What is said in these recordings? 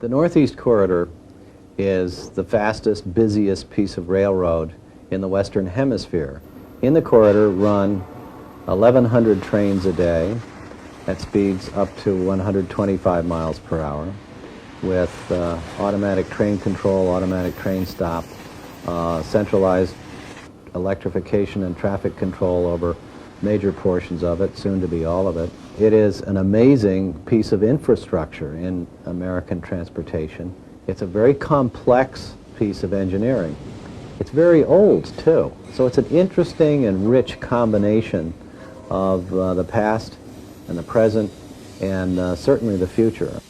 The Northeast Corridor is the fastest, busiest piece of railroad in the Western Hemisphere. In the corridor run 1,100 trains a day at speeds up to 125 miles per hour with automatic train control, automatic train stop, centralized electrification and traffic control over major portions of it, soon to be all of it. It is an amazing piece of infrastructure in American transportation. It's a very complex piece of engineering. It's very old, too. So it's an interesting and rich combination of the past and the present and certainly the future.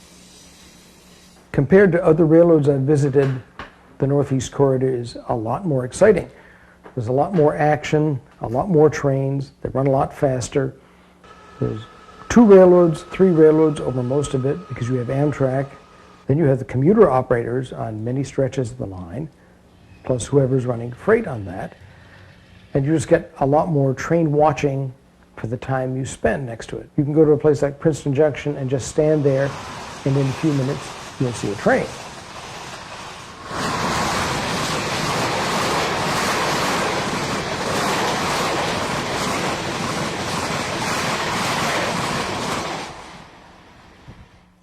Compared to other railroads I've visited, the Northeast Corridor is a lot more exciting. There's a lot more action, a lot more trains, they run a lot faster. There's 2 railroads, 3 railroads over most of it because you have Amtrak. Then you have the commuter operators on many stretches of the line, plus whoever's running freight on that. And you just get a lot more train watching for the time you spend next to it. You can go to a place like Princeton Junction and just stand there, and in a few minutes you'll see a train.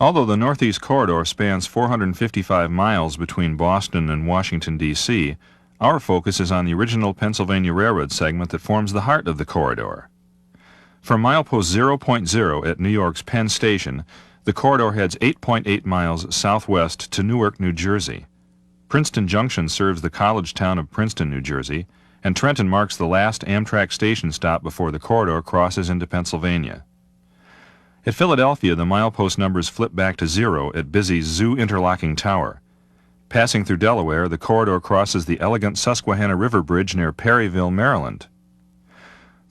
Although the Northeast Corridor spans 455 miles between Boston and Washington, D.C., our focus is on the original Pennsylvania Railroad segment that forms the heart of the corridor. From milepost 0.0 at New York's Penn Station, the corridor heads 8.8 miles southwest to Newark, New Jersey. Princeton Junction serves the college town of Princeton, New Jersey, and Trenton marks the last Amtrak station stop before the corridor crosses into Pennsylvania. At Philadelphia, the milepost numbers flip back to 0 at busy Zoo Interlocking Tower. Passing through Delaware, the corridor crosses the elegant Susquehanna River Bridge near Perryville, Maryland.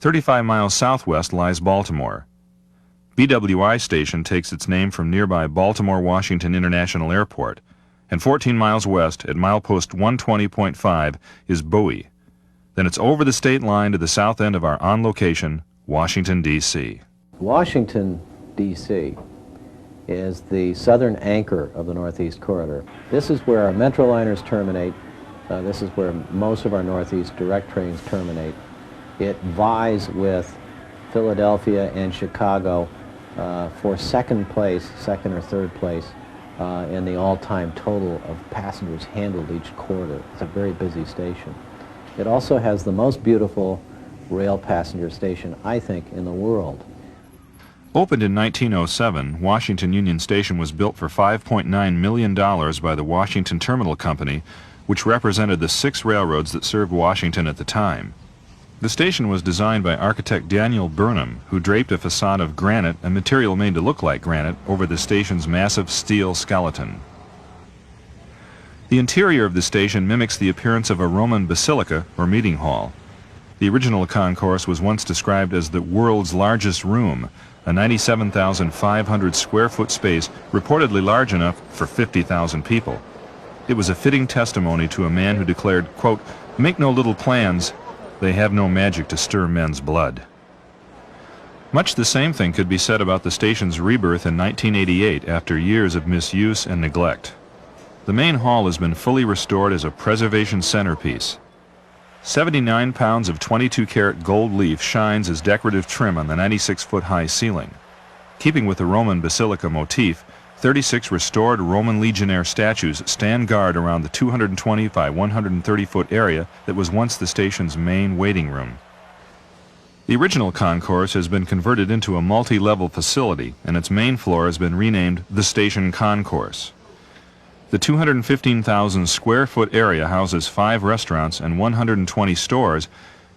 35 miles southwest lies Baltimore. BWI Station takes its name from nearby Baltimore-Washington International Airport, and 14 miles west at milepost 120.5 is Bowie. Then it's over the state line to the south end of our on-location, Washington, D.C. Washington, D.C. is the southern anchor of the Northeast Corridor. This is where our Metroliners terminate. This is where most of our Northeast direct trains terminate. It vies with Philadelphia and Chicago for second or third place in the all-time total of passengers handled each corridor. It's a very busy station. It also has the most beautiful rail passenger station, I think, in the world. Opened in 1907, Washington Union Station was built for $5.9 million by the Washington Terminal Company, which represented the 6 railroads that served Washington at the time. The station was designed by architect Daniel Burnham, who draped a facade of granite, a material made to look like granite, over the station's massive steel skeleton. The interior of the station mimics the appearance of a Roman basilica or meeting hall. The original concourse was once described as the world's largest room, a 97,500 square foot space reportedly large enough for 50,000 people. It was a fitting testimony to a man who declared, quote, "Make no little plans, they have no magic to stir men's blood." Much the same thing could be said about the station's rebirth in 1988 after years of misuse and neglect. The main hall has been fully restored as a preservation centerpiece. 79 pounds of 22-karat gold leaf shines as decorative trim on the 96-foot-high ceiling. Keeping with the Roman basilica motif, 36 restored Roman legionnaire statues stand guard around the 220 by 130-foot area that was once the station's main waiting room. The original concourse has been converted into a multi-level facility, and its main floor has been renamed the Station Concourse. The 215,000 square foot area houses 5 restaurants and 120 stores,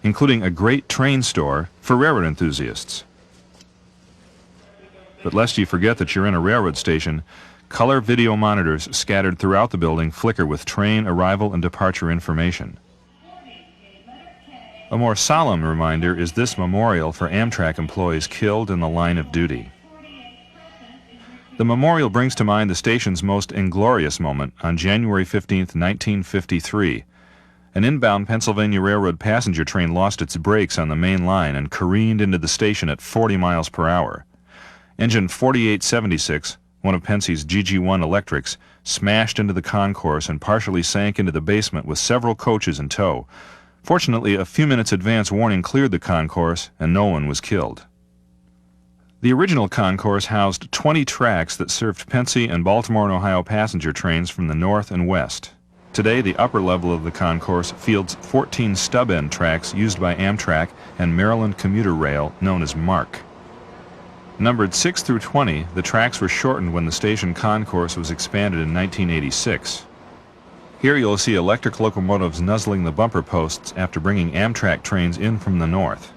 including a great train store for railroad enthusiasts. But lest you forget that you're in a railroad station, color video monitors scattered throughout the building flicker with train arrival and departure information. A more solemn reminder is this memorial for Amtrak employees killed in the line of duty. The memorial brings to mind the station's most inglorious moment on January 15, 1953. An inbound Pennsylvania Railroad passenger train lost its brakes on the main line and careened into the station at 40 miles per hour. Engine 4876 one of Penske's GG1 electrics, smashed into the concourse and partially sank into the basement with several coaches in tow. Fortunately, a few minutes advance warning cleared the concourse and no one was killed. The original concourse housed 20 tracks that served Penske and Baltimore and Ohio passenger trains from the north and west. Today, the upper level of the concourse fields 14 stub-end tracks used by Amtrak and Maryland Commuter Rail, known as MARC. Numbered 6 through 20, the tracks were shortened when the station concourse was expanded in 1986. Here you'll see electric locomotives nuzzling the bumper posts after bringing Amtrak trains in from the north.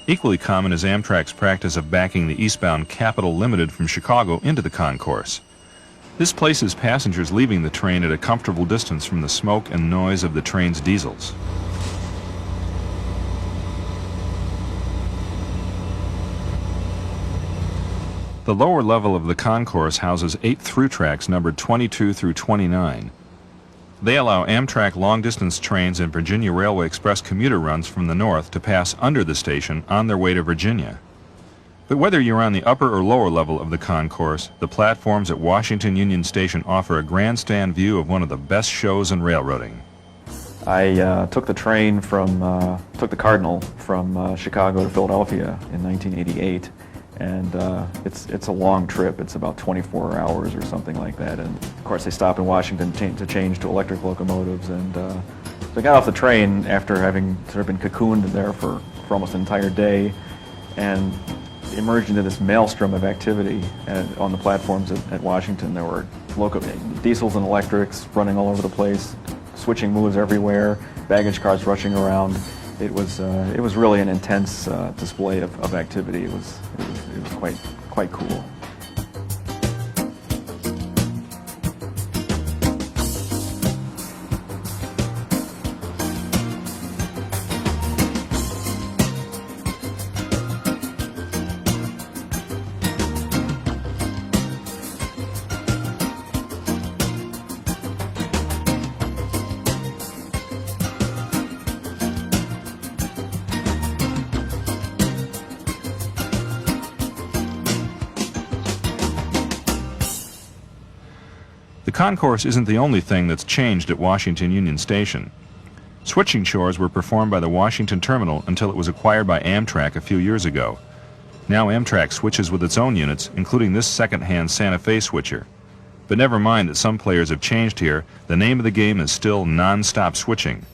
Equally common is Amtrak's practice of backing the eastbound Capital Limited from Chicago into the concourse. This places passengers leaving the train at a comfortable distance from the smoke and noise of the train's diesels. The lower level of the concourse houses 8 through tracks numbered 22 through 29. They allow Amtrak long-distance trains and Virginia Railway Express commuter runs from the north to pass under the station on their way to Virginia. But whether you're on the upper or lower level of the concourse, the platforms at Washington Union Station offer a grandstand view of one of the best shows in railroading. I took the Cardinal from Chicago to Philadelphia in 1988. And it's a long trip. It's about 24 hours or something like that. And of course, they stop in Washington to change to electric locomotives. And so I got off the train after having sort of been cocooned there for almost an entire day, and emerged into this maelstrom of activity on the platforms at Washington. There were diesels and electrics running all over the place, switching moves everywhere, baggage cars rushing around. It was really an intense display of activity. It was quite cool. The concourse isn't the only thing that's changed at Washington Union Station. Switching chores were performed by the Washington Terminal until it was acquired by Amtrak a few years ago. Now Amtrak switches with its own units, including this second-hand Santa Fe switcher. But never mind that some players have changed here, the name of the game is still non-stop switching.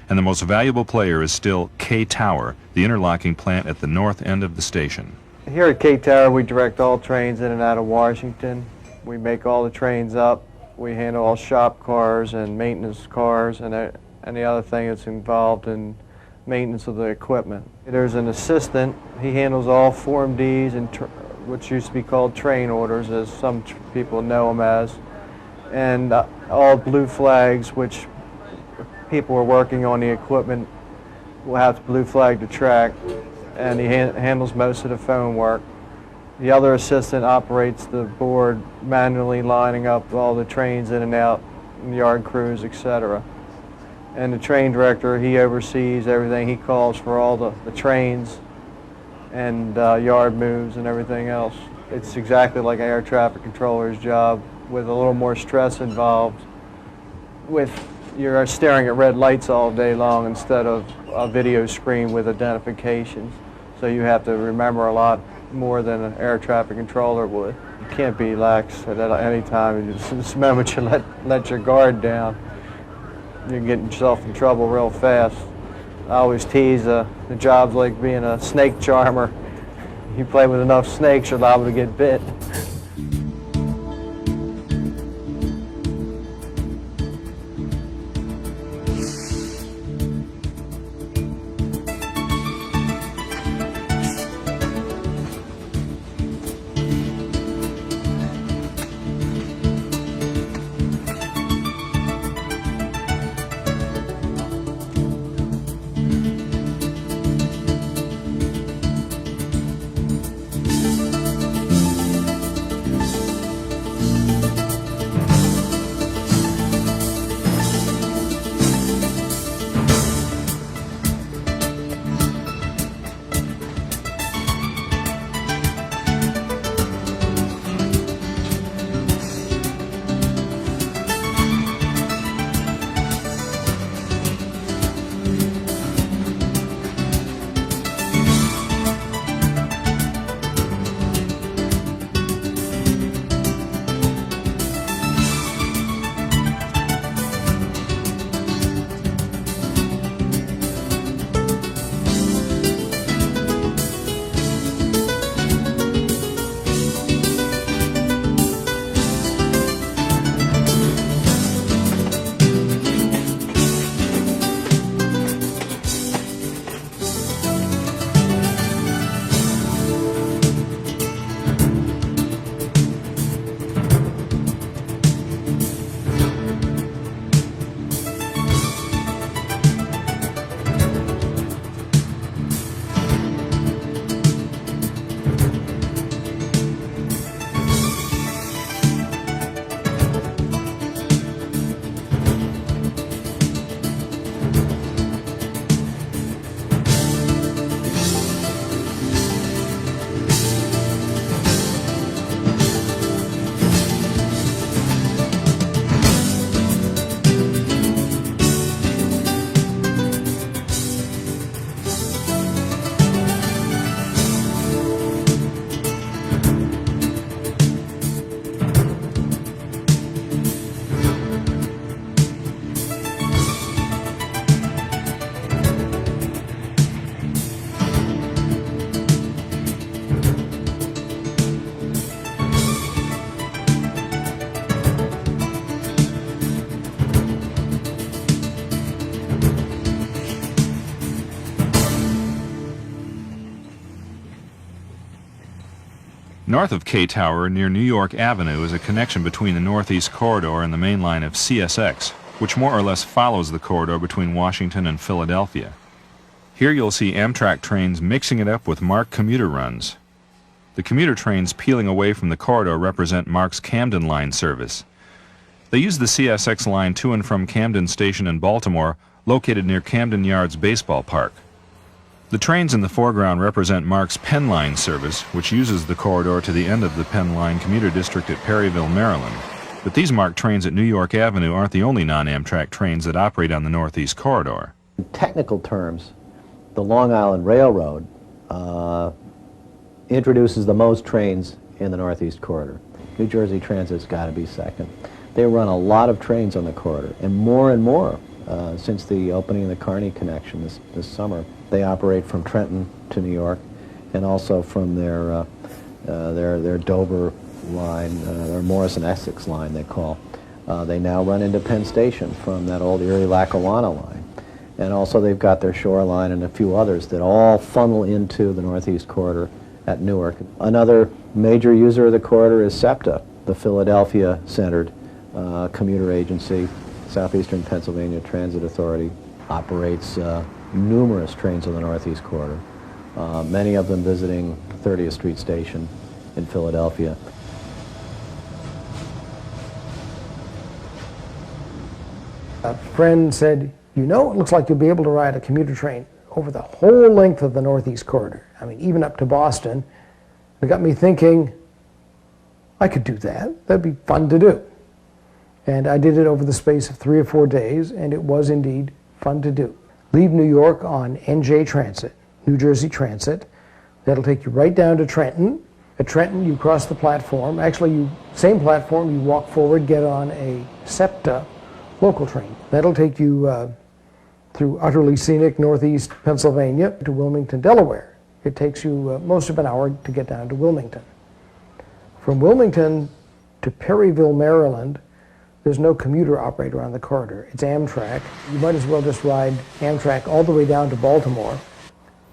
And the most valuable player is still K-Tower, the interlocking plant at the north end of the station. Here at K-Tower, we direct all trains in and out of Washington. We make all the trains up. We handle all shop cars and maintenance cars and any other thing that's involved in maintenance of the equipment. There's an assistant. He handles all Form Ds and which used to be called train orders, as some people know them as, and all blue flags, which people are working on the equipment will have to blue flag the track, and he handles most of the phone work. The other assistant operates the board, manually lining up all the trains in and out, yard crews, etc. And the train director, he oversees everything. He calls for all the trains and yard moves and everything else. It's exactly like an air traffic controller's job, with a little more stress involved. You're staring at red lights all day long instead of a video screen with identifications. So you have to remember a lot more than an air traffic controller would. You can't be lax at any time. The moment you let your guard down, you can get yourself in trouble real fast. I always tease the job's like being a snake charmer. You play with enough snakes, you're liable to get bit. North of K Tower, near New York Avenue, is a connection between the Northeast Corridor and the main line of CSX, which more or less follows the corridor between Washington and Philadelphia. Here you'll see Amtrak trains mixing it up with MARC commuter runs. The commuter trains peeling away from the corridor represent MARC's Camden Line service. They use the CSX line to and from Camden Station in Baltimore, located near Camden Yards Baseball Park. The trains in the foreground represent MARC's Penn Line service, which uses the corridor to the end of the Penn Line commuter district at Perryville, Maryland. But these MARC trains at New York Avenue aren't the only non-Amtrak trains that operate on the Northeast Corridor. In technical terms, the Long Island Railroad introduces the most trains in the Northeast Corridor. New Jersey Transit's got to be second. They run a lot of trains on the corridor, and more since the opening of the Kearny connection this summer. They operate from Trenton to New York, and also from their Dover line, their Morris and Essex line they call. They now run into Penn Station from that old Erie-Lackawanna line. And also they've got their Shoreline and a few others that all funnel into the Northeast Corridor at Newark. Another major user of the corridor is SEPTA, the Philadelphia-centered commuter agency. Southeastern Pennsylvania Transit Authority operates numerous trains on the Northeast Corridor, many of them visiting 30th Street Station in Philadelphia. A friend said, you know, it looks like you'll be able to ride a commuter train over the whole length of the Northeast Corridor. I mean, even up to Boston. It got me thinking, I could do that. That'd be fun to do. And I did it over the space of 3 or 4 days, and it was indeed fun to do. Leave New York on NJ Transit, New Jersey Transit. That'll take you right down to Trenton. At Trenton, you cross the platform. Actually, same platform, you walk forward, get on a SEPTA local train. That'll take you through utterly scenic Northeast Pennsylvania to Wilmington, Delaware. It takes you most of an hour to get down to Wilmington. From Wilmington to Perryville, Maryland, there's no commuter operator on the corridor. It's Amtrak. You might as well just ride Amtrak all the way down to Baltimore,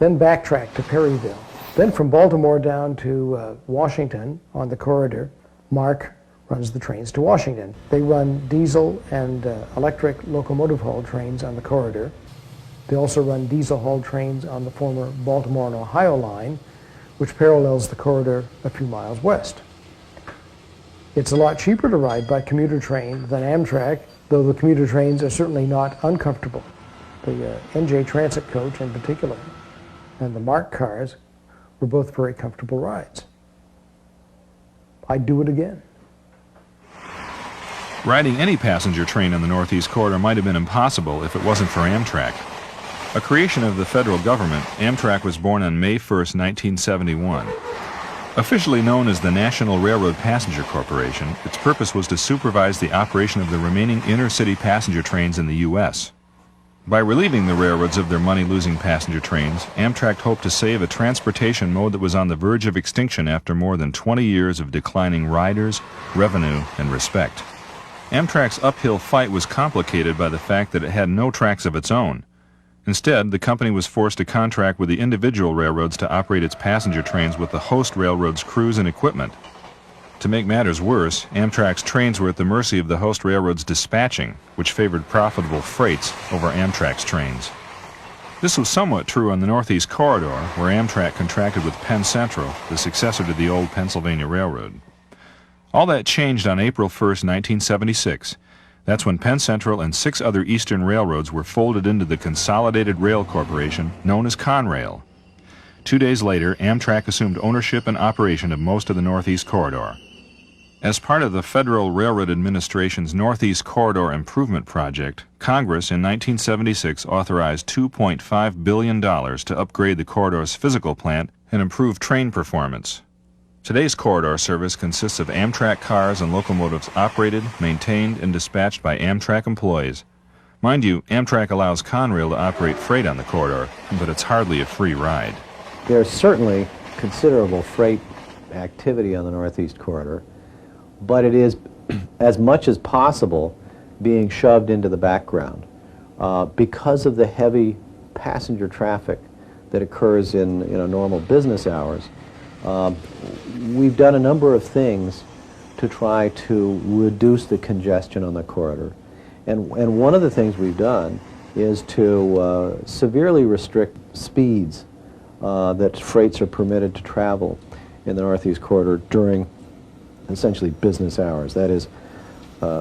then backtrack to Perryville. Then from Baltimore down to Washington on the corridor, MARC runs the trains to Washington. They run diesel and electric locomotive hauled trains on the corridor. They also run diesel hauled trains on the former Baltimore and Ohio line, which parallels the corridor a few miles west. It's a lot cheaper to ride by commuter train than Amtrak, though the commuter trains are certainly not uncomfortable. The NJ Transit coach in particular and the MARC cars were both very comfortable rides. I'd do it again. Riding any passenger train on the Northeast Corridor might have been impossible if it wasn't for Amtrak. A creation of the federal government, Amtrak was born on May 1, 1971. Officially known as the National Railroad Passenger Corporation, its purpose was to supervise the operation of the remaining inner-city passenger trains in the U.S. By relieving the railroads of their money-losing passenger trains, Amtrak hoped to save a transportation mode that was on the verge of extinction after more than 20 years of declining riders, revenue, and respect. Amtrak's uphill fight was complicated by the fact that it had no tracks of its own. Instead, the company was forced to contract with the individual railroads to operate its passenger trains with the host railroad's crews and equipment. To make matters worse, Amtrak's trains were at the mercy of the host railroad's dispatching, which favored profitable freights over Amtrak's trains. This was somewhat true on the Northeast Corridor, where Amtrak contracted with Penn Central, the successor to the old Pennsylvania Railroad. All that changed on April 1, 1976. That's when Penn Central and 6 other eastern railroads were folded into the Consolidated Rail Corporation, known as Conrail. 2 days later, Amtrak assumed ownership and operation of most of the Northeast Corridor. As part of the Federal Railroad Administration's Northeast Corridor Improvement Project, Congress in 1976 authorized $2.5 billion to upgrade the corridor's physical plant and improve train performance. Today's corridor service consists of Amtrak cars and locomotives operated, maintained, and dispatched by Amtrak employees. Mind you, Amtrak allows Conrail to operate freight on the corridor, but it's hardly a free ride. There's certainly considerable freight activity on the Northeast Corridor, but it is, as much as possible, being shoved into the background because of the heavy passenger traffic that occurs in normal business hours. We've done a number of things to try to reduce the congestion on the corridor. And one of the things we've done is to severely restrict speeds that freights are permitted to travel in the Northeast Corridor during essentially business hours, that is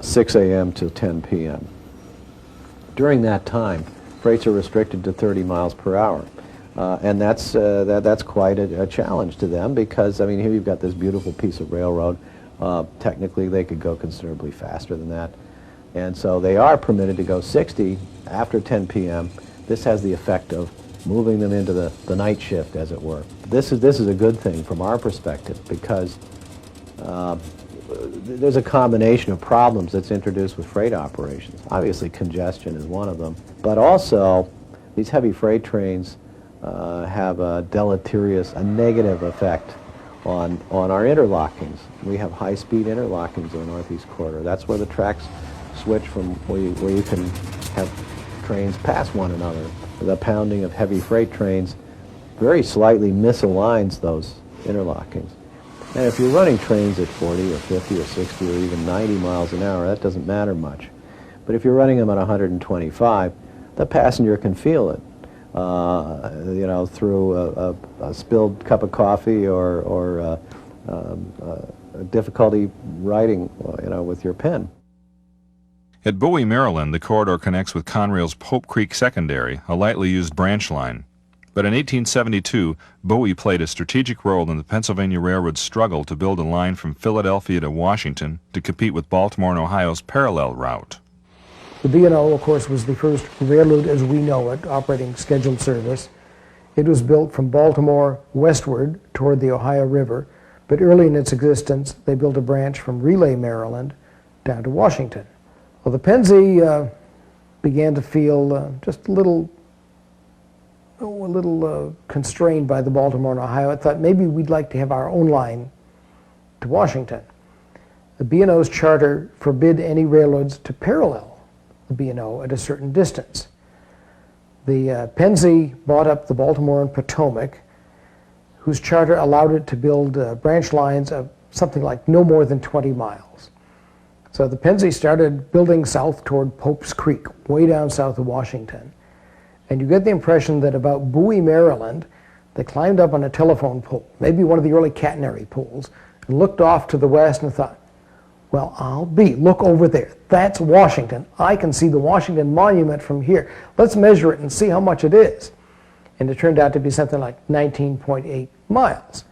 6 a.m. to 10 p.m. During that time, freights are restricted to 30 miles per hour. And that's quite a challenge to them because, I mean, here you've got this beautiful piece of railroad. Technically, they could go considerably faster than that. And so they are permitted to go 60 after 10 p.m. This has the effect of moving them into the night shift, as it were. This is a good thing from our perspective because there's a combination of problems that's introduced with freight operations. Obviously, congestion is one of them, but also these heavy freight trains have a deleterious, a negative effect on our interlockings. We have high-speed interlockings in the Northeast Corridor. That's where the tracks switch from where you can have trains pass one another. The pounding of heavy freight trains very slightly misaligns those interlockings. And if you're running trains at 40 or 50 or 60 or even 90 miles an hour, that doesn't matter much. But if you're running them at 125, the passenger can feel it. You know, through a spilled cup of coffee or difficulty writing, you know, with your pen. At Bowie, Maryland, the corridor connects with Conrail's Pope Creek Secondary, a lightly used branch line. But in 1872, Bowie played a strategic role in the Pennsylvania Railroad's struggle to build a line from Philadelphia to Washington to compete with Baltimore and Ohio's parallel route. The B&O, of course, was the first railroad as we know it, operating scheduled service. It was built from Baltimore westward toward the Ohio River, but early in its existence, they built a branch from Relay, Maryland, down to Washington. Well, the Pennsy began to feel just a little constrained by the Baltimore and Ohio. It thought maybe we'd like to have our own line to Washington. The B&O's charter forbid any railroads to parallel the B&O at a certain distance. The Pennsy bought up the Baltimore and Potomac, whose charter allowed it to build branch lines of something like no more than 20 miles. So the Pennsy started building south toward Pope's Creek, way down south of Washington. And you get the impression that about Bowie, Maryland, they climbed up on a telephone pole, maybe one of the early catenary poles, and looked off to the west and thought, well, look over there. That's Washington. I can see the Washington Monument from here. Let's measure it and see how much it is. And it turned out to be something like 19.8 miles.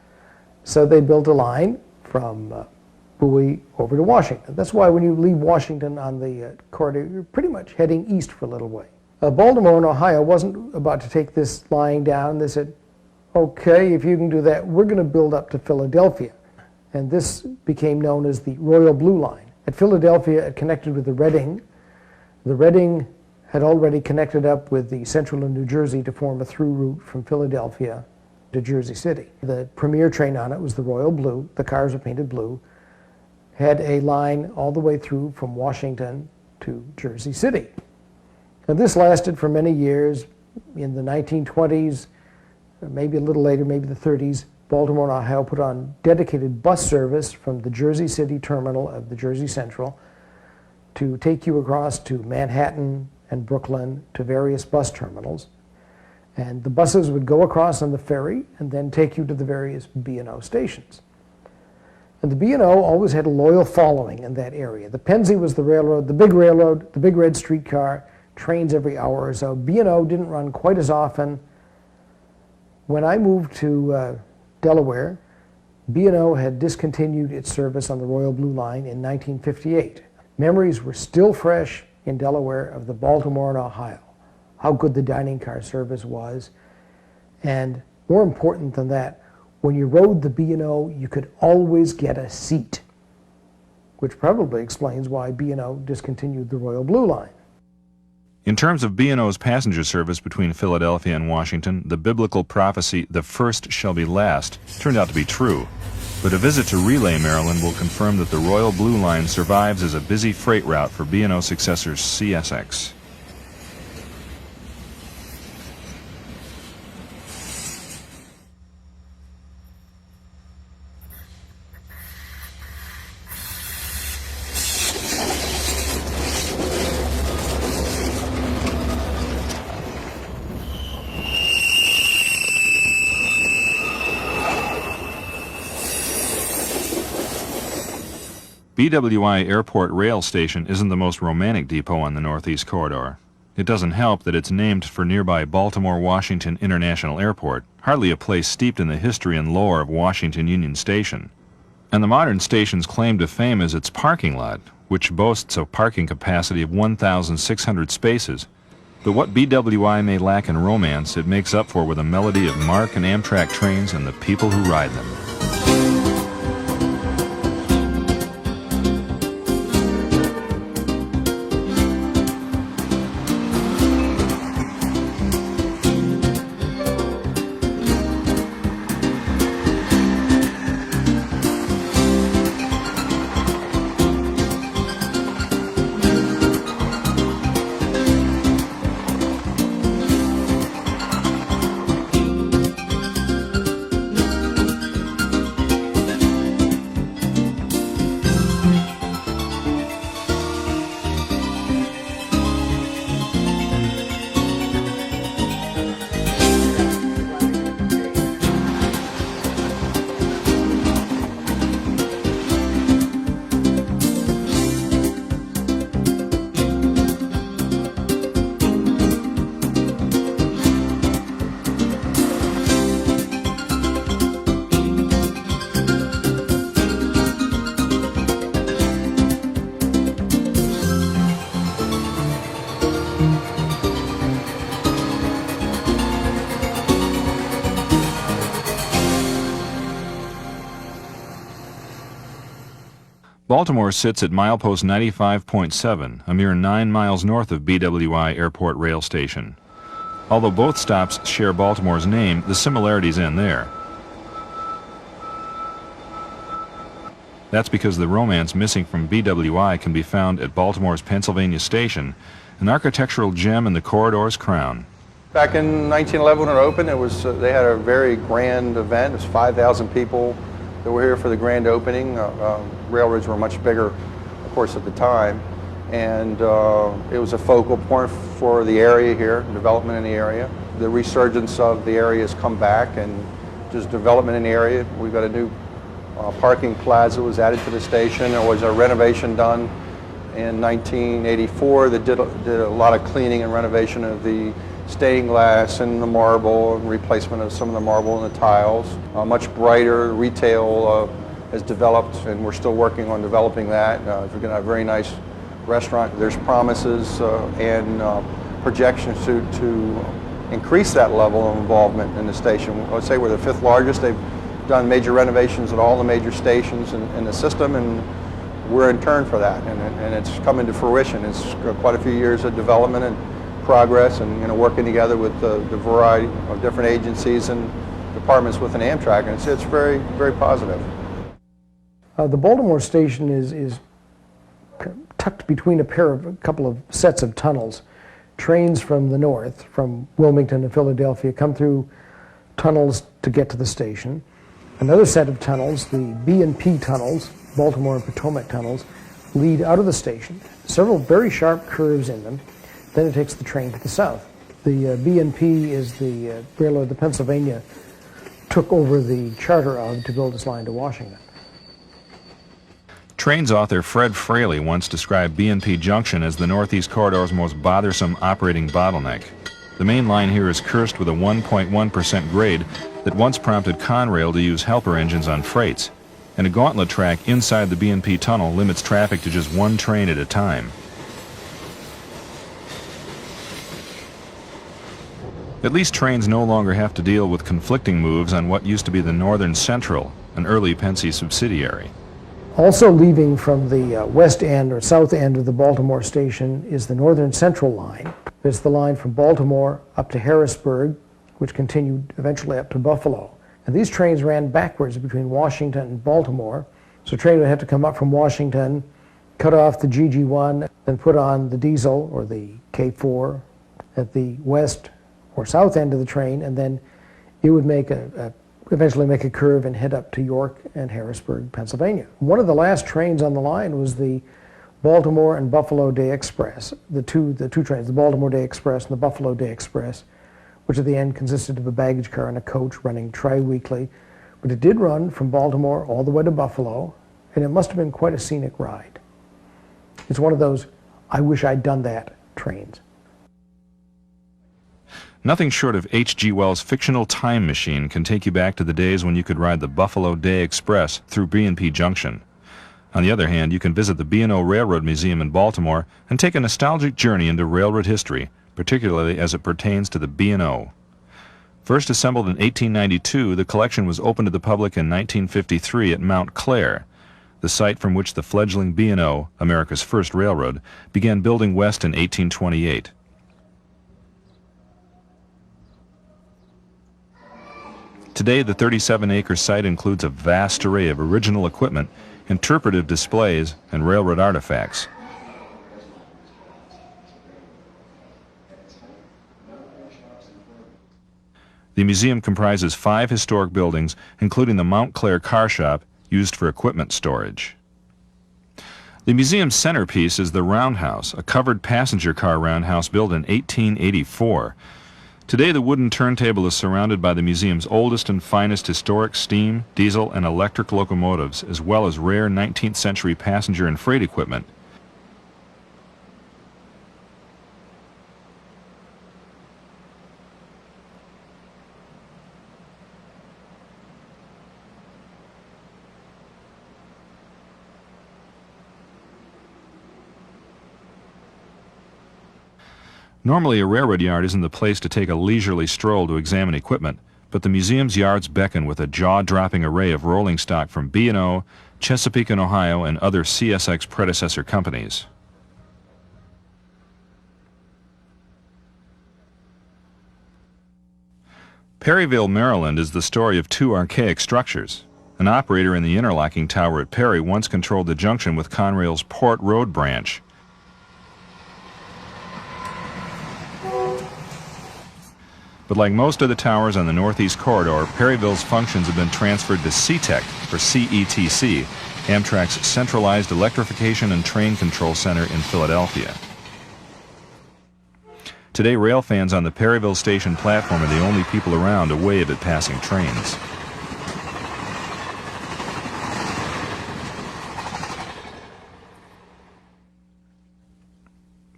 So they built a line from Bowie over to Washington. That's why when you leave Washington on the corridor, you're pretty much heading east for a little way. Baltimore and Ohio wasn't about to take this line down. They said, okay, if you can do that, we're going to build up to Philadelphia. And this became known as the Royal Blue Line. At Philadelphia, it connected with the Reading. The Reading had already connected up with the Central and New Jersey to form a through route from Philadelphia to Jersey City. The premier train on it was the Royal Blue. The cars were painted blue. Had a line all the way through from Washington to Jersey City. And this lasted for many years. In the 1920s, maybe a little later, maybe the 30s, Baltimore and Ohio put on dedicated bus service from the Jersey City terminal of the Jersey Central to take you across to Manhattan and Brooklyn to various bus terminals. And the buses would go across on the ferry and then take you to the various B&O stations. And the B&O always had a loyal following in that area. The Pennsy was the railroad, the big red streetcar, trains every hour or so. B&O didn't run quite as often. When I moved to Delaware, B&O had discontinued its service on the Royal Blue Line in 1958. Memories were still fresh in Delaware of the Baltimore and Ohio, how good the dining car service was. And more important than that, when you rode the B&O, you could always get a seat, which probably explains why B&O discontinued the Royal Blue Line. In terms of B&O's passenger service between Philadelphia and Washington, the biblical prophecy, "the first shall be last," turned out to be true. But a visit to Relay, Maryland will confirm that the Royal Blue Line survives as a busy freight route for B&O successor CSX. BWI Airport Rail Station isn't the most romantic depot on the Northeast Corridor. It doesn't help that it's named for nearby Baltimore-Washington International Airport, hardly a place steeped in the history and lore of Washington Union Station. And the modern station's claim to fame is its parking lot, which boasts a parking capacity of 1,600 spaces. But what BWI may lack in romance, it makes up for with a melody of MARC and Amtrak trains and the people who ride them. Baltimore sits at milepost 95.7, a mere 9 miles north of BWI Airport Rail Station. Although both stops share Baltimore's name, the similarities end there. That's because the romance missing from BWI can be found at Baltimore's Pennsylvania Station, an architectural gem in the corridor's crown. Back in 1911 when it opened, they had a very grand event. It was 5,000 people that were here for the grand opening. Railroads were much bigger, of course, at the time. And it was a focal point for the area here, development in the area. The resurgence of the area has come back, and just development in the area. We've got a new parking plaza was added to the station. There was a renovation done in 1984 that did a lot of cleaning and renovation of the stained glass and the marble and replacement of some of the marble and the tiles. Much brighter retail has developed, and we're still working on developing that. We're going to have a very nice restaurant. There's promises and projections to increase that level of involvement in the station. I would say we're the 5th largest. They've done major renovations at all the major stations in the system, and we're in turn for that, and it's coming to fruition. It's quite a few years of development and progress, and working together with the variety of different agencies and departments within Amtrak, and it's very, very positive. The Baltimore station is tucked between a couple of sets of tunnels. Trains from the north, from Wilmington and Philadelphia, come through tunnels to get to the station. Another set of tunnels, the B&P tunnels, Baltimore and Potomac tunnels, lead out of the station. Several very sharp curves in them. Then it takes the train to the south. The B&P is the railroad the Pennsylvania took over the charter of to build its line to Washington. Trains author Fred Fraley once described B&P Junction as the Northeast Corridor's most bothersome operating bottleneck. The main line here is cursed with a 1.1% grade that once prompted Conrail to use helper engines on freights, and a gauntlet track inside the B&P tunnel limits traffic to just one train at a time. At least trains no longer have to deal with conflicting moves on what used to be the Northern Central, an early Pennsy subsidiary. Also leaving from the west end or south end of the Baltimore station is the Northern Central line. It's the line from Baltimore up to Harrisburg, which continued eventually up to Buffalo. And these trains ran backwards between Washington and Baltimore. So a train would have to come up from Washington, cut off the GG1, then put on the diesel or the K4 at the west or south end of the train, and then it would make eventually make a curve and head up to York and Harrisburg, Pennsylvania. One of the last trains on the line was the Baltimore and Buffalo Day Express, the two trains, the Baltimore Day Express and the Buffalo Day Express, which at the end consisted of a baggage car and a coach running tri-weekly. But it did run from Baltimore all the way to Buffalo, and it must have been quite a scenic ride. It's one of those, I wish I'd done that trains. Nothing short of H.G. Wells' fictional time machine can take you back to the days when you could ride the Buffalo Day Express through B&P Junction. On the other hand, you can visit the B&O Railroad Museum in Baltimore and take a nostalgic journey into railroad history, particularly as it pertains to the B&O. First assembled in 1892, the collection was opened to the public in 1953 at Mount Clair, the site from which the fledgling B&O, America's first railroad, began building west in 1828. Today, the 37-acre site includes a vast array of original equipment, interpretive displays, and railroad artifacts. The museum comprises 5 historic buildings, including the Mount Clair car shop, used for equipment storage. The museum's centerpiece is the roundhouse, a covered passenger car roundhouse built in 1884. Today, the wooden turntable is surrounded by the museum's oldest and finest historic steam, diesel, and electric locomotives, as well as rare 19th century passenger and freight equipment. Normally, a railroad yard isn't the place to take a leisurely stroll to examine equipment, but the museum's yards beckon with a jaw-dropping array of rolling stock from B&O, Chesapeake and Ohio, and other CSX predecessor companies. Perryville, Maryland is the story of 2 archaic structures. An operator in the interlocking tower at Perry once controlled the junction with Conrail's Port Road branch. But like most of the towers on the Northeast Corridor, Perryville's functions have been transferred to CTEC, or CETC, Amtrak's Centralized Electrification and Train Control Center in Philadelphia. Today, rail fans on the Perryville station platform are the only people around to wave at passing trains.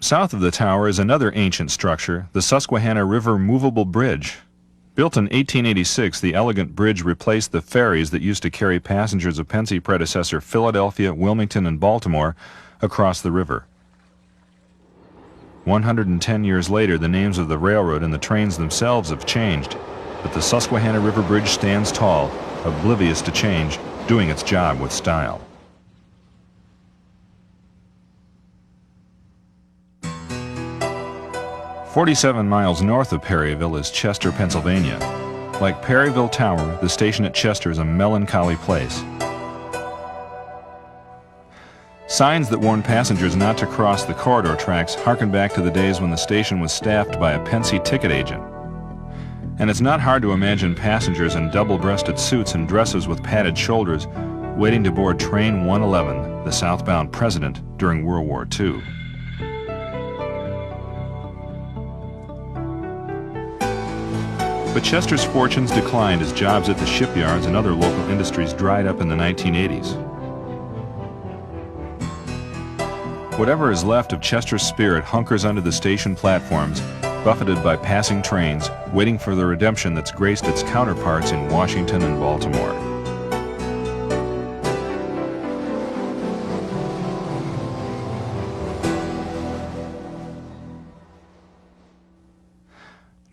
South of the tower is another ancient structure, the Susquehanna River Movable Bridge. Built in 1886, the elegant bridge replaced the ferries that used to carry passengers of Pennsy predecessor Philadelphia, Wilmington, and Baltimore across the river. 110 years later, the names of the railroad and the trains themselves have changed, but the Susquehanna River Bridge stands tall, oblivious to change, doing its job with style. "47 miles north of Perryville is Chester, Pennsylvania. Like Perryville Tower, the station at Chester is a melancholy place. Signs that warn passengers not to cross the corridor tracks harken back to the days when the station was staffed by a Pennsy ticket agent. And it's not hard to imagine passengers in double-breasted suits and dresses with padded shoulders waiting to board Train 111, the southbound President, during World War II. But Chester's fortunes declined as jobs at the shipyards and other local industries dried up in the 1980s. Whatever is left of Chester's spirit hunkers under the station platforms, buffeted by passing trains, waiting for the redemption that's graced its counterparts in Washington and Baltimore.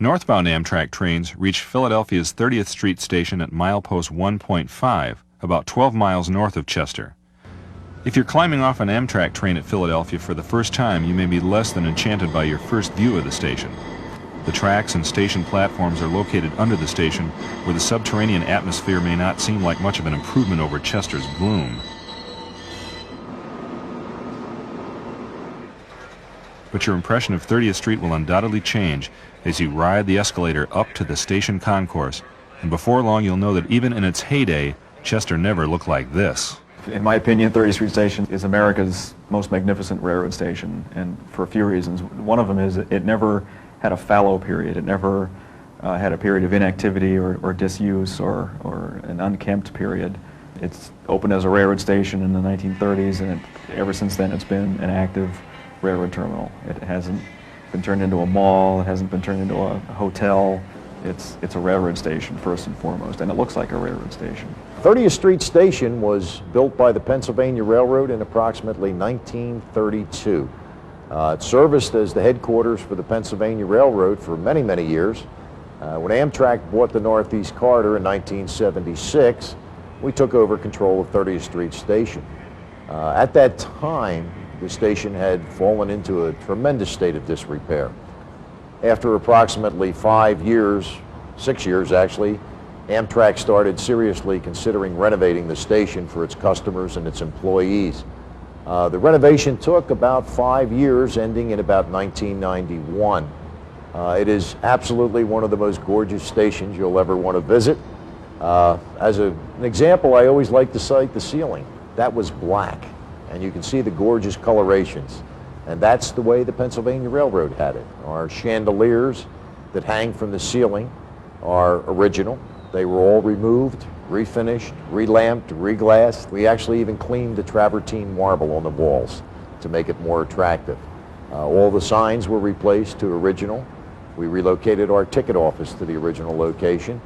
Northbound Amtrak trains reach Philadelphia's 30th Street station at milepost 1.5, about 12 miles north of Chester. If you're climbing off an Amtrak train at Philadelphia for the first time, you may be less than enchanted by your first view of the station. The tracks and station platforms are located under the station, where the subterranean atmosphere may not seem like much of an improvement over Chester's gloom. But your impression of 30th Street will undoubtedly change as you ride the escalator up to the station concourse, and before long you'll know that even in its heyday, Chester never looked like this. In my opinion, 30th Street Station is America's most magnificent railroad station, and for a few reasons. One of them is it never had a fallow period. It never had a period of inactivity or disuse or an unkempt period. It's opened as a railroad station in the 1930s, and ever since then it's been an active railroad terminal. It hasn't been turned into a mall, it hasn't been turned into a hotel. It's a railroad station first and foremost, and it looks like a railroad station. 30th Street Station was built by the Pennsylvania Railroad in approximately 1932. It serviced as the headquarters for the Pennsylvania Railroad for many, many years. When Amtrak bought the Northeast Corridor in 1976, we took over control of 30th Street Station. At that time, the station had fallen into a tremendous state of disrepair. After approximately 5 years, 6 years actually, Amtrak started seriously considering renovating the station for its customers and its employees. The renovation took about 5 years, ending in about 1991. It is absolutely one of the most gorgeous stations you'll ever want to visit. As an example, I always like to cite the ceiling. That was black, and you can see the gorgeous colorations. And that's the way the Pennsylvania Railroad had it. Our chandeliers that hang from the ceiling are original. They were all removed, refinished, relamped, reglassed. We actually even cleaned the travertine marble on the walls to make it more attractive. All the signs were replaced to original. We relocated our ticket office to the original location,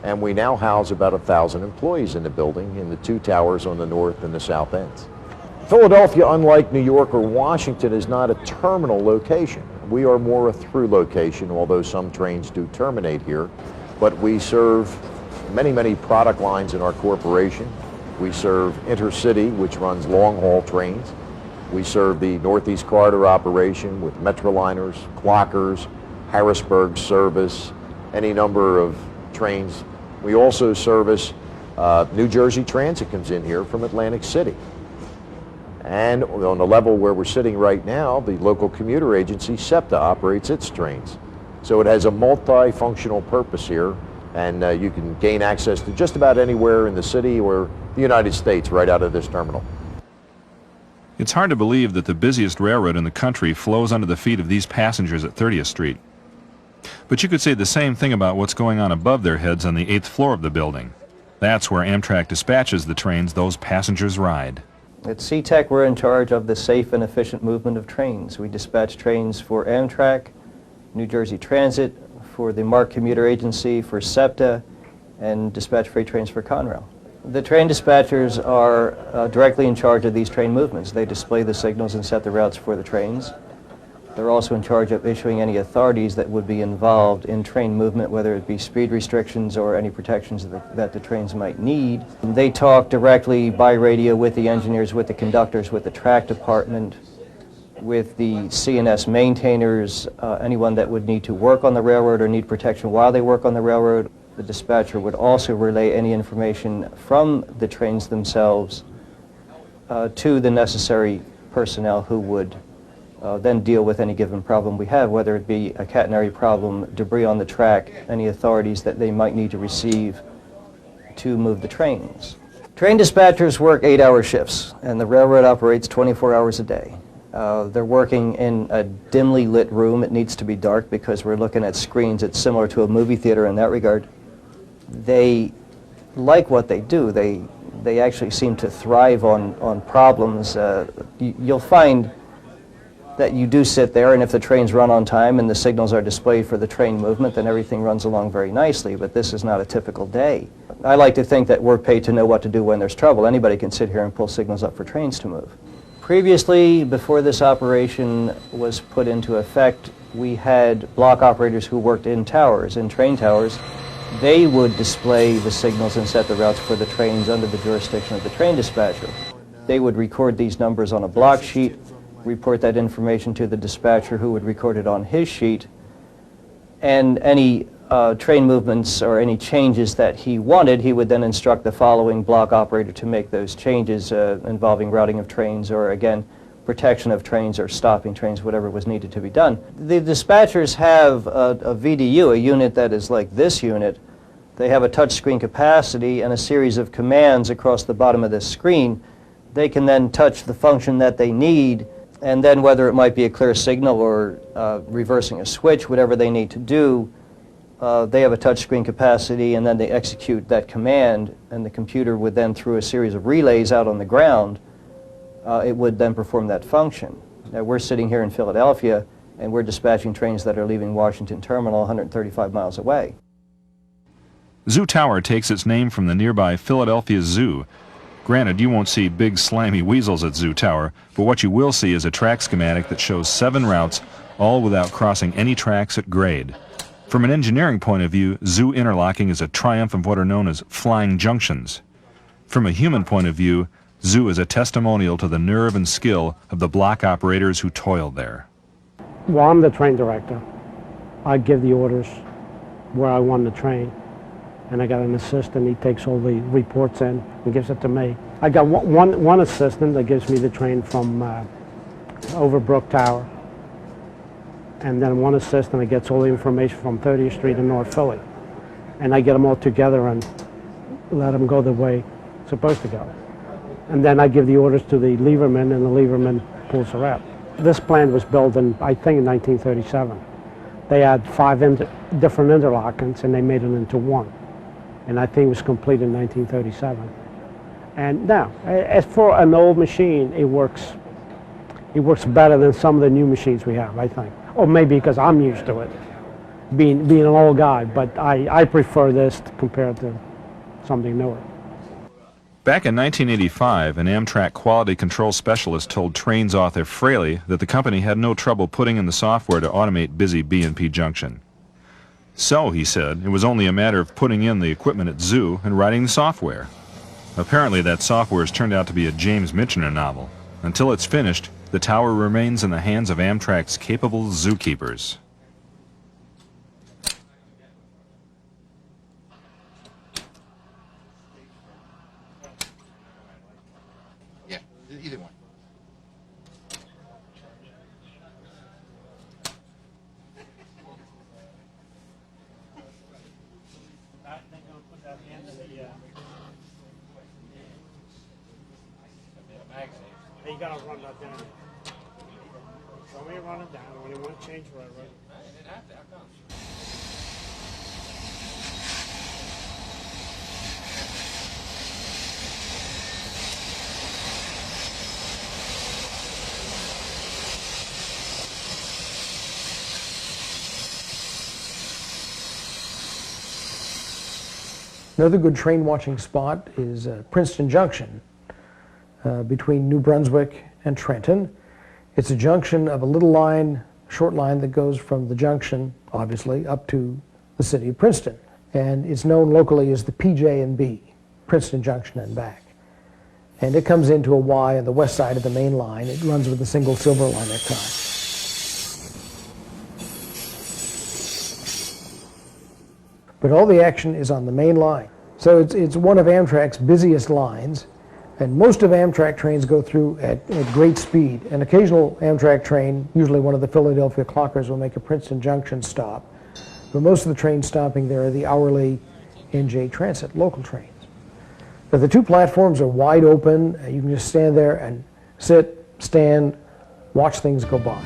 and we now house about 1,000 employees in the building in the 2 towers on the north and the south ends. Philadelphia, unlike New York or Washington, is not a terminal location. We are more a through location, although some trains do terminate here. But we serve many, many product lines in our corporation. We serve Intercity, which runs long-haul trains. We serve the Northeast Corridor operation with Metroliners, Clockers, Harrisburg service, any number of trains. We also service New Jersey Transit comes in here from Atlantic City. And on the level where we're sitting right now, the local commuter agency, SEPTA, operates its trains. So it has a multifunctional purpose here, and you can gain access to just about anywhere in the city or the United States right out of this terminal. It's hard to believe that the busiest railroad in the country flows under the feet of these passengers at 30th Street. But you could say the same thing about what's going on above their heads on the 8th floor of the building. That's where Amtrak dispatches the trains those passengers ride. At CTEC, we're in charge of the safe and efficient movement of trains. We dispatch trains for Amtrak, New Jersey Transit, for the MARC Commuter Agency, for SEPTA, and dispatch freight trains for Conrail. The train dispatchers are directly in charge of these train movements. They display the signals and set the routes for the trains. They're also in charge of issuing any authorities that would be involved in train movement, whether it be speed restrictions or any protections that the trains might need. They talk directly by radio with the engineers, with the conductors, with the track department, with the CNS maintainers, anyone that would need to work on the railroad or need protection while they work on the railroad. The dispatcher would also relay any information from the trains themselves to the necessary personnel who would then deal with any given problem we have, whether it be a catenary problem, debris on the track, any authorities that they might need to receive to move the trains. Train dispatchers work 8-hour shifts, and the railroad operates 24 hours a day. They're working in a dimly lit room. It needs to be dark because we're looking at screens. It's similar to a movie theater in that regard. They like what they do. They actually seem to thrive on problems. You'll find that you do sit there, and if the trains run on time and the signals are displayed for the train movement, then everything runs along very nicely, but this is not a typical day. I like to think that we're paid to know what to do when there's trouble. Anybody can sit here and pull signals up for trains to move. Previously, before this operation was put into effect, we had block operators who worked in towers, in train towers. They would display the signals and set the routes for the trains under the jurisdiction of the train dispatcher. They would record these numbers on a block sheet, report that information to the dispatcher who would record it on his sheet, and any train movements or any changes that he wanted, he would then instruct the following block operator to make those changes involving routing of trains or, again, protection of trains or stopping trains, whatever was needed to be done. The dispatchers have a VDU, a unit that is like this unit. They have a touchscreen capacity and a series of commands across the bottom of this screen. They can then touch the function that they need, and then whether it might be a clear signal or reversing a switch, whatever they need to do, they have a touchscreen capacity, and then they execute that command, and the computer would then, through a series of relays out on the ground, it would then perform that function. Now, we're sitting here in Philadelphia, and we're dispatching trains that are leaving Washington Terminal 135 miles away. Zoo Tower takes its name from the nearby Philadelphia Zoo. Granted, you won't see big slimy weasels at Zoo Tower, but what you will see is a track schematic that shows 7 routes, all without crossing any tracks at grade. From an engineering point of view, zoo interlocking is a triumph of what are known as flying junctions. From a human point of view, zoo is a testimonial to the nerve and skill of the block operators who toiled there. Well, I'm the train director. I give the orders where I want the train. And I got an assistant, he takes all the reports in and gives it to me. I got one assistant that gives me the train from Overbrook Tower. And then one assistant that gets all the information from 30th Street in North Philly. And I get them all together and let them go the way it's supposed to go. And then I give the orders to the leverman, and the leverman pulls her out. This plant was built in, I think, in 1937. They had 5 different interlockings, and they made it into one. And I think it was complete in 1937. And now, as for an old machine, it works better than some of the new machines we have, I think. Or maybe because I'm used to it, being an old guy, but I prefer this compared to something newer. Back in 1985, an Amtrak quality control specialist told Trains author Fraley that the company had no trouble putting in the software to automate busy B&P Junction. So, he said, it was only a matter of putting in the equipment at Zoo and writing the software. Apparently that software has turned out to be a James Michener novel. Until it's finished, the tower remains in the hands of Amtrak's capable zookeepers. Yeah, either one. You gotta run that down. Show me run it down when you want to change railroad. Another good train watching spot is Princeton Junction between New Brunswick and Trenton. It's a junction of a little line, short line that goes from the junction, obviously, up to the city of Princeton. And it's known locally as the PJ&B, Princeton Junction and back. And it comes into a Y on the west side of the main line. It runs with a single silver line necktie. But all the action is on the main line. So it's one of Amtrak's busiest lines, and most of Amtrak trains go through at great speed. An occasional Amtrak train, usually one of the Philadelphia clockers, will make a Princeton Junction stop. But most of the trains stopping there are the hourly NJ Transit local trains. But the 2 platforms are wide open. You can just stand there and sit, stand, watch things go by.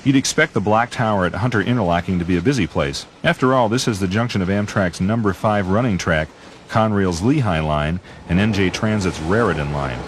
You'd expect the black tower at Hunter Interlocking to be a busy place. After all, this is the junction of Amtrak's number 5 running track, Conrail's Lehigh Line, and NJ Transit's Raritan Line.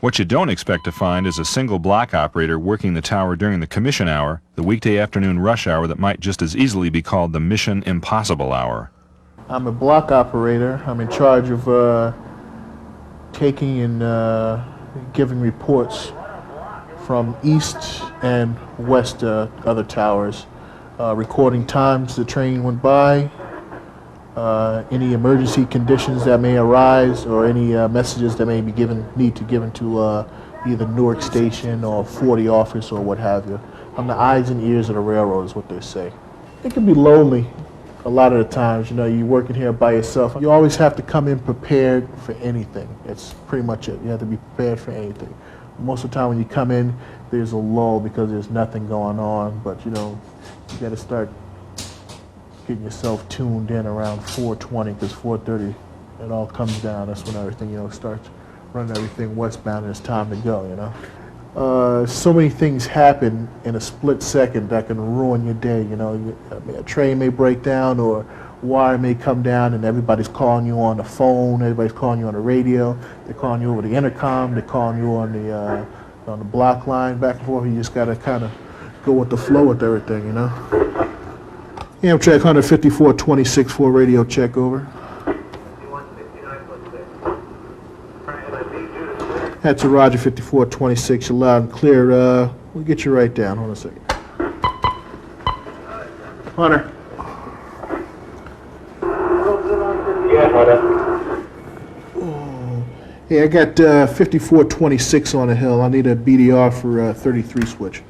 What you don't expect to find is a single block operator working the tower during the commission hour, the weekday afternoon rush hour that might just as easily be called the Mission Impossible hour. I'm a block operator. I'm in charge of taking and giving reports from east and west other towers, recording times the train went by, any emergency conditions that may arise, or any messages that may be need to given to either Newark Station or 40 office or what have you. I'm the eyes and ears of the railroad is what they say. It can be lonely a lot of the times. You know, you're working here by yourself. You always have to come in prepared for anything. It's pretty much it. You have to be prepared for anything. Most of the time when you come in, there's a lull because there's nothing going on, but you know, you got to start getting yourself tuned in around 4:20, because 4:30 it all comes down. That's when everything, you know, starts running everything westbound and it's time to go, you know. So many things happen in a split second that can ruin your day, you know. A train may break down or wire may come down and everybody's calling you on the phone, everybody's calling you on the radio, they're calling you over the intercom, they're calling you on the block line back and forth. You just got to kind of go with the flow with everything, you know. Amtrak 15426 for radio check, over. That's a Roger 5426, you're loud and clear. We'll get you right down, hold on a second. Hunter. Yeah, Hunter. Oh. Hey, I got 5426 on the hill. I need a BDR for 33 switch.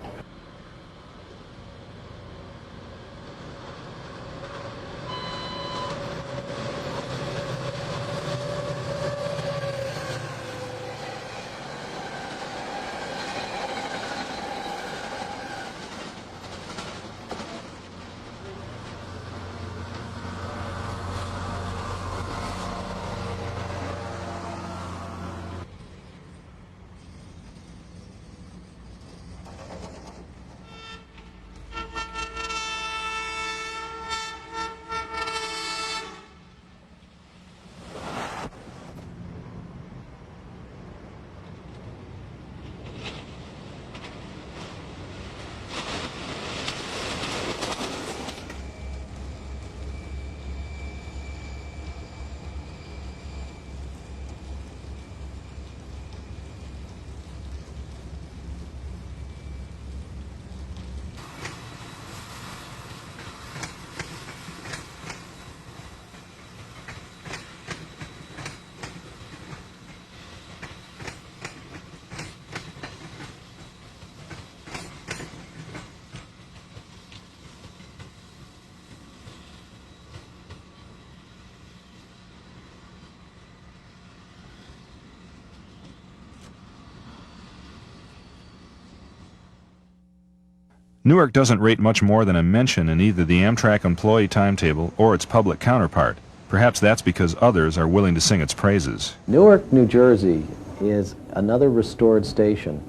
Newark doesn't rate much more than a mention in either the Amtrak employee timetable or its public counterpart. Perhaps that's because others are willing to sing its praises. Newark, New Jersey is another restored station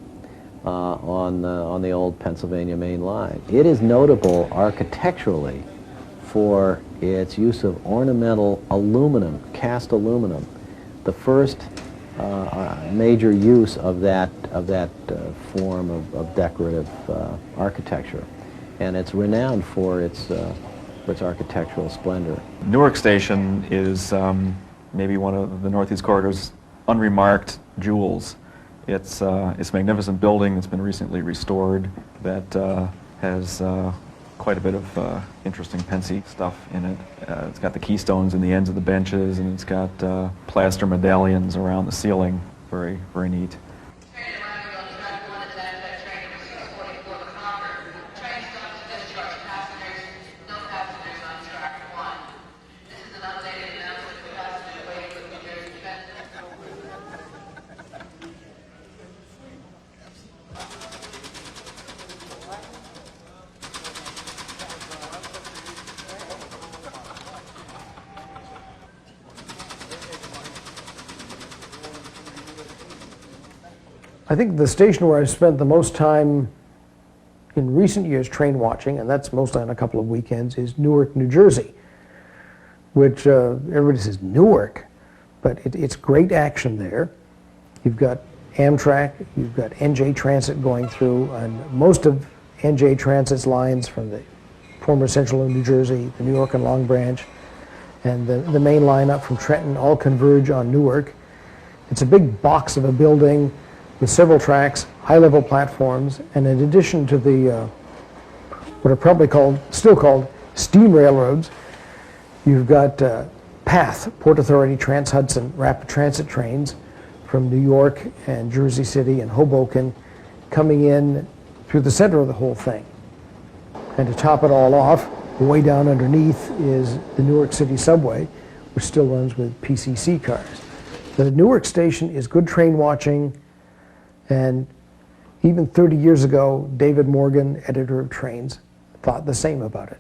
on the old Pennsylvania main line. It is notable architecturally for its use of ornamental aluminum, cast aluminum. The first major use of that form of decorative architecture, and it's renowned for its architectural splendor. Newark Station is maybe one of the Northeast Corridor's unremarked jewels. It's a magnificent building that's been recently restored that has quite a bit of interesting Pensy stuff in it. It's got the keystones in the ends of the benches, and it's got plaster medallions around the ceiling. Very, very neat. I think the station where I've spent the most time in recent years train watching, and that's mostly on a couple of weekends, is Newark, New Jersey, which everybody says Newark, but it's great action there. You've got Amtrak, you've got NJ Transit going through, and most of NJ Transit's lines from the former Central New Jersey, the New York and Long Branch, and the main line up from Trenton all converge on Newark. It's a big box of a building with several tracks, high-level platforms, and in addition to the what are probably still called steam railroads, you've got PATH, Port Authority Trans-Hudson rapid transit trains from New York and Jersey City and Hoboken coming in through the center of the whole thing. And to top it all off, way down underneath is the Newark City subway, which still runs with PCC cars. The Newark station is good train watching, and even 30 years ago, David Morgan, editor of Trains, thought the same about it.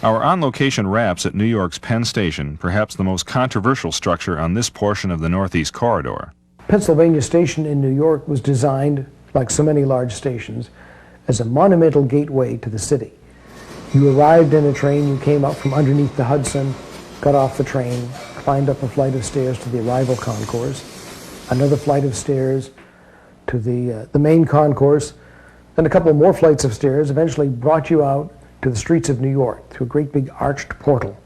Our on-location wraps at New York's Penn Station, perhaps the most controversial structure on this portion of the Northeast Corridor. Pennsylvania Station in New York was designed, like so many large stations, as a monumental gateway to the city. You arrived in a train, you came up from underneath the Hudson, got off the train, climbed up a flight of stairs to the arrival concourse, another flight of stairs to the main concourse, then a couple more flights of stairs eventually brought you out to the streets of New York through a great big arched portal.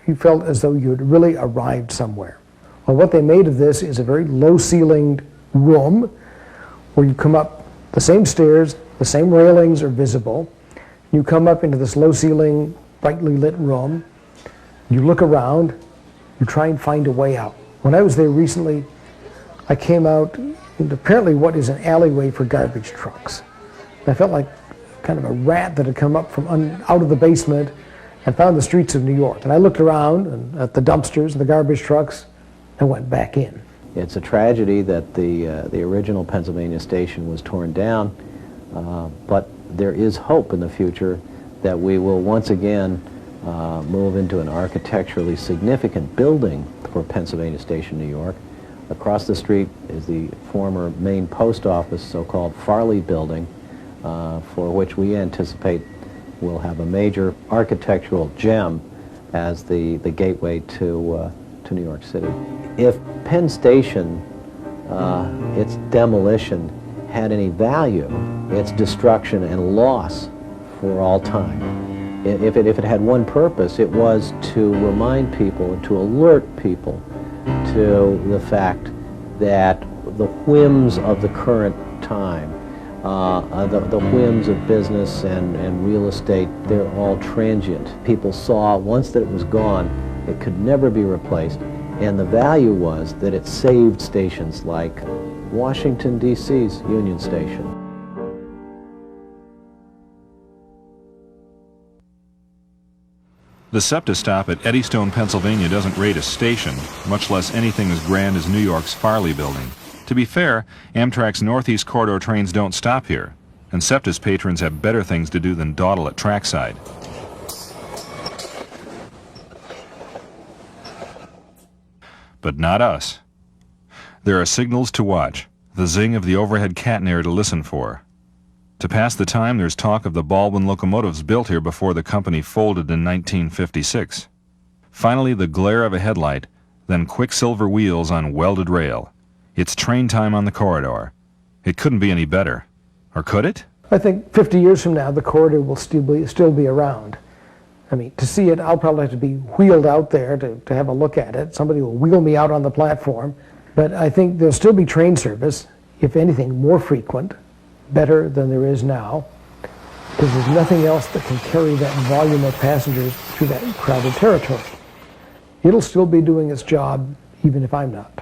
You felt as though you had really arrived somewhere. Well, what they made of this is a very low-ceilinged room where you come up the same stairs, the same railings are visible. You come up into this low-ceiling, brightly lit room. You look around. You try and find a way out. When I was there recently, I came out into apparently what is an alleyway for garbage trucks. I felt like kind of a rat that had come up from out of the basement and found the streets of New York. And I looked around and at the dumpsters and the garbage trucks and went back in. It's a tragedy that the original Pennsylvania station was torn down, but there is hope in the future that we will once again move into an architecturally significant building for Pennsylvania Station, New York. Across the street is the former Main Post Office, so-called Farley Building, for which we anticipate will have a major architectural gem as the gateway to New York City. If Penn Station, its demolition, had any value, its destruction and loss for all time. If it had one purpose, it was to remind people and to alert people to the fact that the whims of the current time, the whims of business and real estate, they're all transient. People saw once that it was gone, it could never be replaced, and the value was that it saved stations like Washington, D.C.'s Union Station. The SEPTA stop at Eddystone, Pennsylvania doesn't rate a station, much less anything as grand as New York's Farley Building. To be fair, Amtrak's Northeast Corridor trains don't stop here, and SEPTA's patrons have better things to do than dawdle at trackside. But not us. There are signals to watch, the zing of the overhead catenary to listen for. To pass the time, there's talk of the Baldwin locomotives built here before the company folded in 1956. Finally, the glare of a headlight, then quicksilver wheels on welded rail. It's train time on the corridor. It couldn't be any better. Or could it? I think 50 years from now, the corridor will still be around. I mean, to see it, I'll probably have to be wheeled out there to have a look at it. Somebody will wheel me out on the platform. But I think there'll still be train service, if anything, more frequent, better than there is now, because there's nothing else that can carry that volume of passengers through that crowded territory. It'll still be doing its job, even if I'm not.